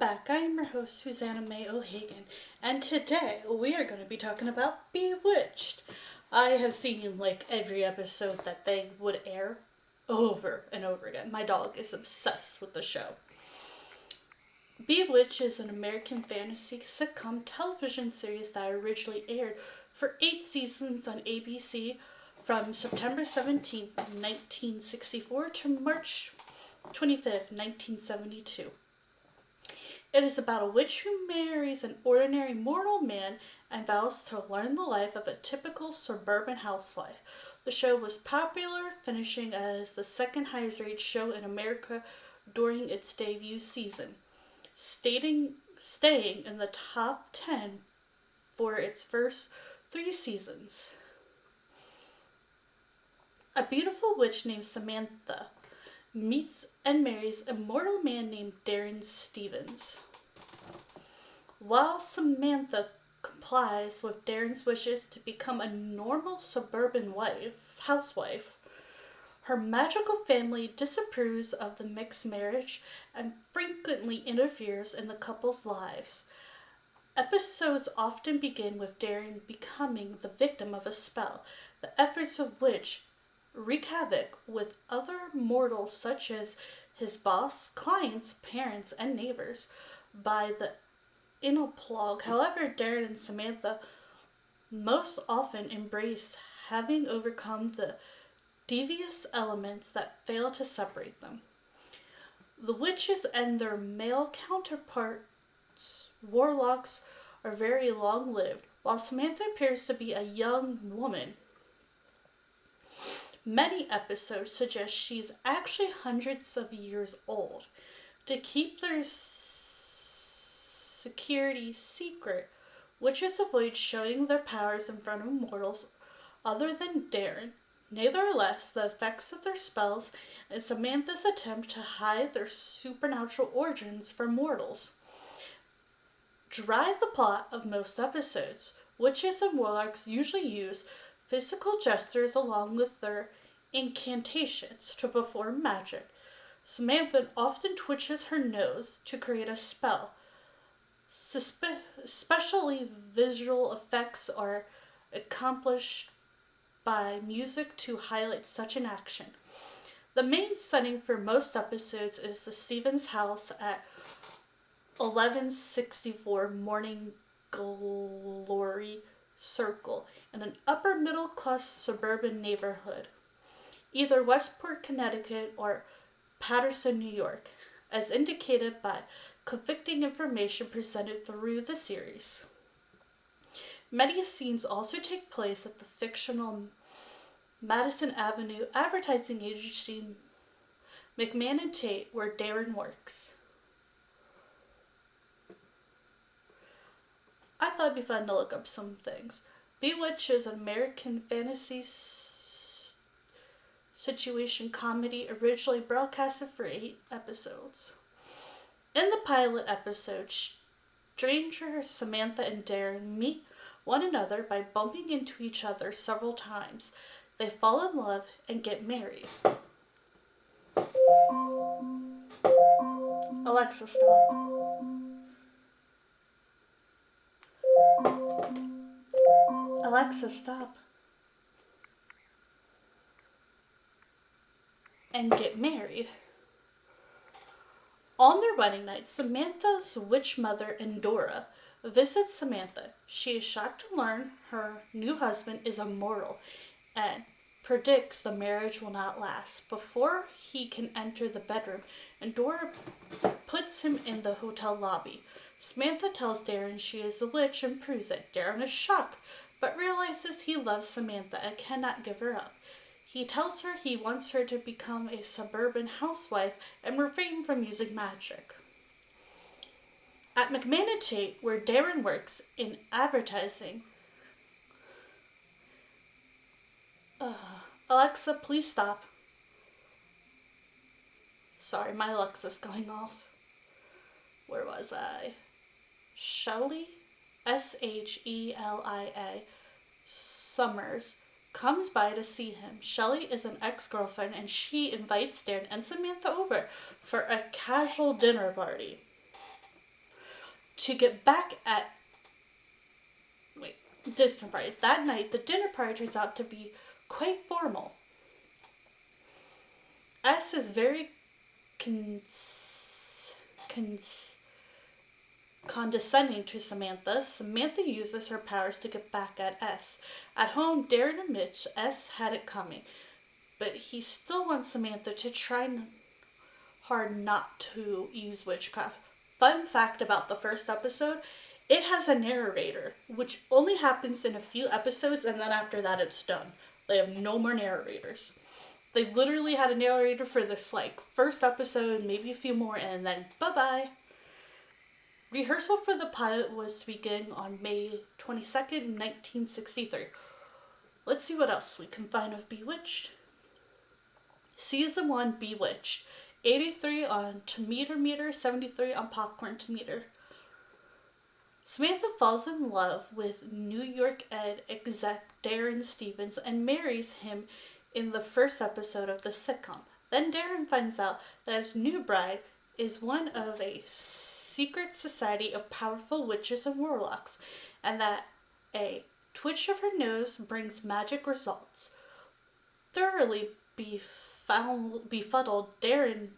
back. I am your host, Susanna May O'Hagan, and today we are going to be talking about Bewitched. I have seen like every episode that they would air over and over again. My dog is obsessed with the show. Bewitched is an American fantasy sitcom television series that originally aired for 8 seasons on ABC from September 17th, 1964 to March 25th, 1972. It is about a witch who marries an ordinary mortal man and vows to learn the life of a typical suburban housewife. The show was popular, finishing as the second highest rated show in America during its debut season, staying in the top 10 for its first 3 seasons. A beautiful witch named Samantha meets and marries a mortal man named Darren Stevens. While Samantha complies with Darren's wishes to become a normal suburban housewife, her magical family disapproves of the mixed marriage and frequently interferes in the couple's lives. Episodes often begin with Darren becoming the victim of a spell, the efforts of which wreak havoc with other mortals such as his boss, clients, parents, and neighbors. By the epilogue, however, Darren and Samantha most often embrace having overcome the devious elements that fail to separate them. The witches and their male counterparts, warlocks, are very long-lived, while Samantha appears to be a young woman. Many episodes suggest she's actually hundreds of years old. To keep their security secret, witches avoid showing their powers in front of mortals other than Darren. Nevertheless, the effects of their spells and Samantha's attempt to hide their supernatural origins from mortals drive the plot of most episodes. Witches and warlocks usually use physical gestures along with their incantations to perform magic. Samantha often twitches her nose to create a spell. Especially visual effects are accomplished by music to highlight such an action. The main setting for most episodes is the Stevens house at 1164 Morning Glory Circle in an upper middle class suburban neighborhood, either Westport, Connecticut or Paterson, New York, as indicated by conflicting information presented through the series. Many scenes also take place at the fictional Madison Avenue advertising agency McMahon and Tate, where Darren works. I thought it'd be fun to look up some things. Bewitched is an American fantasy situation comedy originally broadcasted for 8 episodes. In the pilot episode, strangers Samantha and Darren meet one another by bumping into each other several times. They fall in love and get married. Alexa, stop. Alexa, stop. And get married. On their wedding night, Samantha's witch mother, Endora, visits Samantha. She is shocked to learn her new husband is immortal and predicts the marriage will not last. Before he can enter the bedroom, Endora puts him in the hotel lobby. Samantha tells Darren she is the witch and proves it. Darren is shocked, but realizes he loves Samantha and cannot give her up. He tells her he wants her to become a suburban housewife and refrain from using magic. At McMahon and Tate, where Darren works in advertising, Alexa, please stop. Sorry, my Alexa's going off. Where was I? Shelley, Shelia, Summers, comes by to see him. Shelley is an ex-girlfriend and she invites Darren and Samantha over for a casual dinner party. to get back at dinner party. That night, the dinner party turns out to be quite formal. S is very condescending to Samantha. Samantha uses her powers to get back at S. At home, Darren admits S had it coming, but he still wants Samantha to try hard not to use witchcraft. Fun fact about the first episode, it has a narrator, which only happens in a few episodes, and then after that it's done. They have no more narrators. They literally had a narrator for this first episode, maybe a few more, and then bye-bye. Rehearsal for the pilot was to begin on May 22nd, 1963. Let's see what else we can find of Bewitched. Season 1, Bewitched. 83 on Tomato Meter, 73 on Popcorn Tomato. Samantha falls in love with New York Ed exec Darren Stevens and marries him in the first episode of the sitcom. Then Darren finds out that his new bride is one of a secret society of powerful witches and warlocks, and that a twitch of her nose brings magic results. Thoroughly befuddled, Darren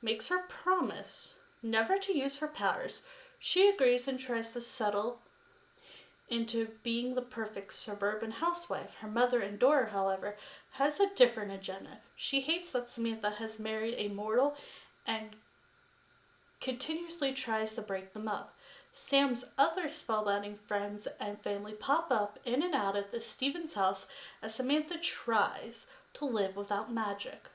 makes her promise never to use her powers. She agrees and tries to settle into being the perfect suburban housewife. Her mother and daughter, however, has a different agenda. She hates that Samantha has married a mortal and continuously tries to break them up. Sam's other spellbinding friends and family pop up in and out of the Stevens house as Samantha tries to live without magic.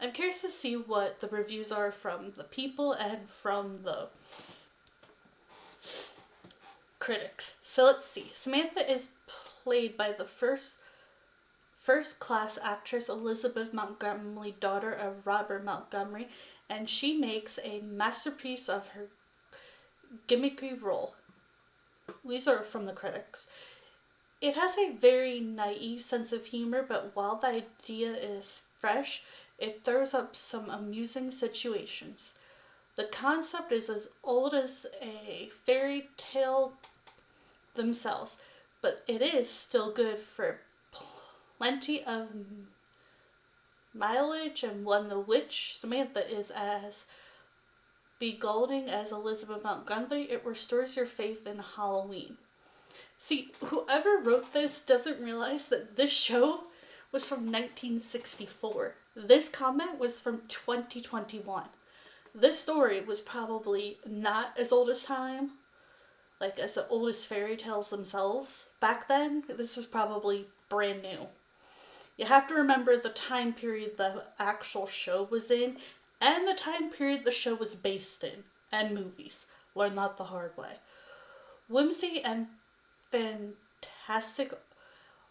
I'm curious to see what the reviews are from the people and from the critics. So let's see. Samantha is played by the first-class actress Elizabeth Montgomery, daughter of Robert Montgomery, and she makes a masterpiece of her gimmicky role. These are from the critics. It has a very naive sense of humor, but while the idea is fresh, it throws up some amusing situations. The concept is as old as a fairy tale themselves, but it is still good for plenty of mileage, and when the witch Samantha is as beguiling as Elizabeth Montgomery, it restores your faith in Halloween. See, whoever wrote this doesn't realize that this show was from 1964. This comment was from 2021. This story was probably not as old as time, as the oldest fairy tales themselves. Back then, this was probably brand new. You have to remember the time period the actual show was in, and the time period the show was based in, and movies. Learn that the hard way. Whimsy and fantastic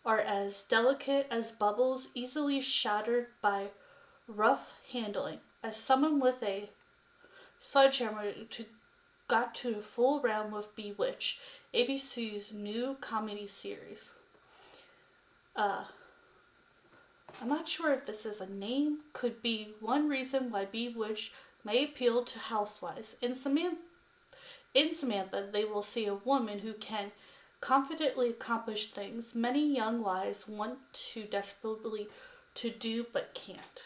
are as delicate as bubbles, easily shattered by rough handling. As someone with a sledgehammer got to the full realm with Bewitched, ABC's new comedy series. I'm not sure if this is a name. Could be one reason why Bewitched may appeal to housewives. In Samantha, they will see a woman who can confidently accomplish things many young wives want to desperately to do but can't.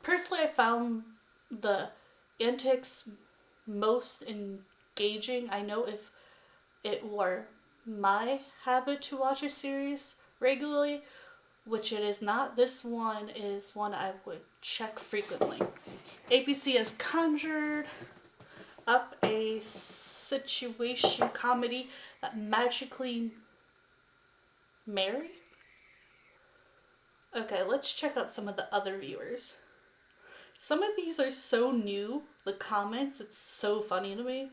Personally, I found the antics most engaging. I know if it were my habit to watch a series regularly, which it is not, this one is one I would check frequently. ABC has conjured up a situation comedy that magically marry? Okay, let's check out some of the other viewers. Some of these are so new, the comments, it's so funny to me.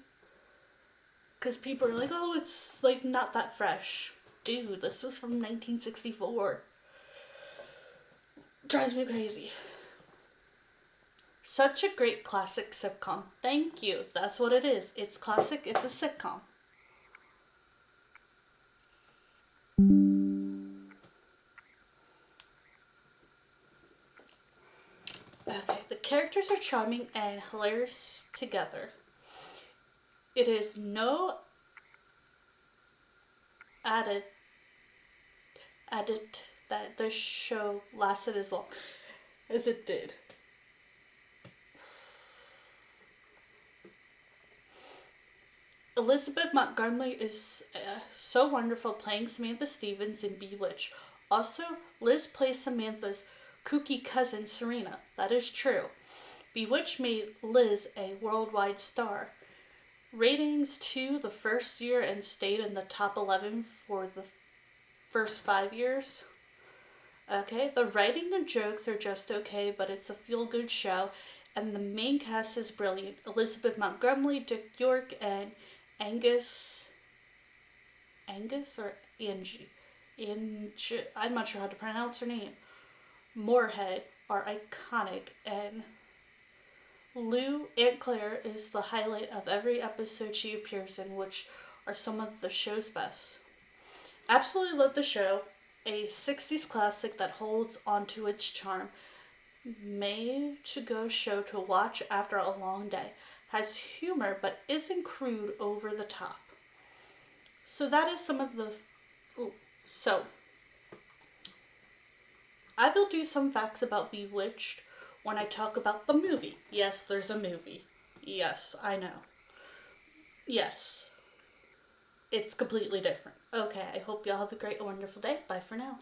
Because people are like, oh, it's not that fresh. Dude, this was from 1964. Drives me crazy. Such a great classic sitcom. Thank you. That's what it is. It's classic. It's a sitcom. Okay, the characters are charming and hilarious together. It is no added added that this show lasted as long as it did. Elizabeth Montgomery is so wonderful playing Samantha Stevens in Bewitched. Also, Liz plays Samantha's kooky cousin Serena. That is true. Bewitched made Liz a worldwide star. Ratings to the first year and stayed in the top 11 for the first 5 years. Okay, the writing and jokes are just okay, but it's a feel good show, and the main cast is brilliant. Elizabeth Montgomery, Dick York, and Angus. Angus or Angie? Angie. I'm not sure how to pronounce her name. Moorhead are iconic, and Aunt Claire is the highlight of every episode she appears in, which are some of the show's best. Absolutely love the show. A 60s classic that holds onto its charm. Made to go show to watch after a long day. Has humor but isn't crude over the top. So that is some of the. Ooh, so I will do some facts about Bewitched when I talk about the movie. Yes, there's a movie. Yes, I know. Yes, it's completely different. Okay, I hope y'all have a great, wonderful day. Bye for now.